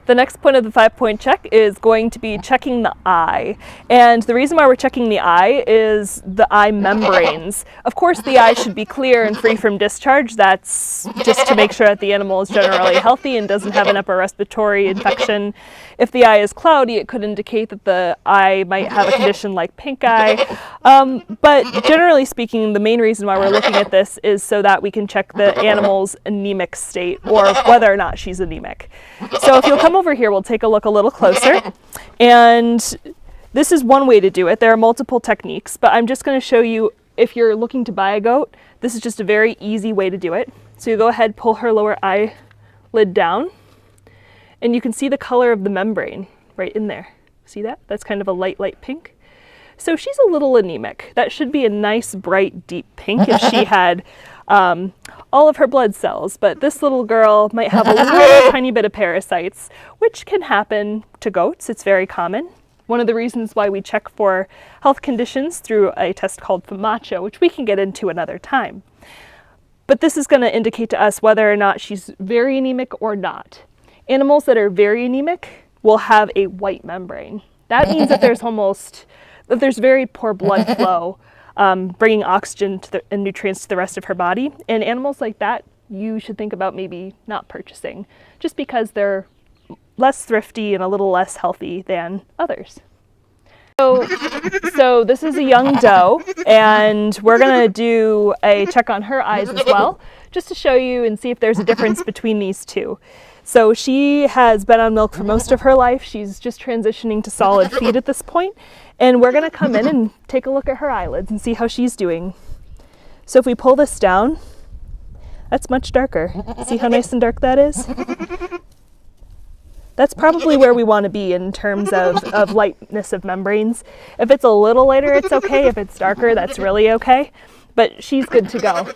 The next point of the 5-point check is going to be checking the eye. And the reason why we're checking the eye is the eye membranes. Of course, the eye should be clear and free from discharge. That's just to make sure that the animal is generally healthy and doesn't have an upper respiratory infection. If the eye is cloudy, it could indicate that the eye might have a condition like pink eye. But generally speaking, the main reason why we're looking at this is so that we can check the animal's anemic state, or whether or not she's anemic. So if you'll come over here, we'll take a look a little closer. And this is one way to do it. There are multiple techniques, but I'm just going to show you, if you're looking to buy a goat, this is just a very easy way to do it. So you go ahead, pull her lower eyelid down, and you can see the color of the membrane right in there. See that? That's kind of a light pink. So she's a little anemic. That should be a nice, bright, deep pink if she had all of her blood cells, but this little girl might have a little tiny bit of parasites, which can happen to goats. It's very common. One of the reasons why we check for health conditions through a test called FarmOps, which we can get into another time. But this is going to indicate to us whether or not she's very anemic or not. Animals that are very anemic will have a white membrane. That means that there's very poor blood flow, bringing oxygen and nutrients to the rest of her body. And animals like that, you should think about maybe not purchasing, just because they're less thrifty and a little less healthy than others. So this is a young doe, and we're going to do a check on her eyes as well, just to show you and see if there's a difference between these two. So she has been on milk for most of her life. She's just transitioning to solid feed at this point. And we're going to come in and take a look at her eyelids and see how she's doing. So if we pull this down, that's much darker. See how nice and dark that is? That's probably where we want to be in terms of lightness of membranes. If it's a little lighter, it's okay. If it's darker, that's really okay. But she's good to go.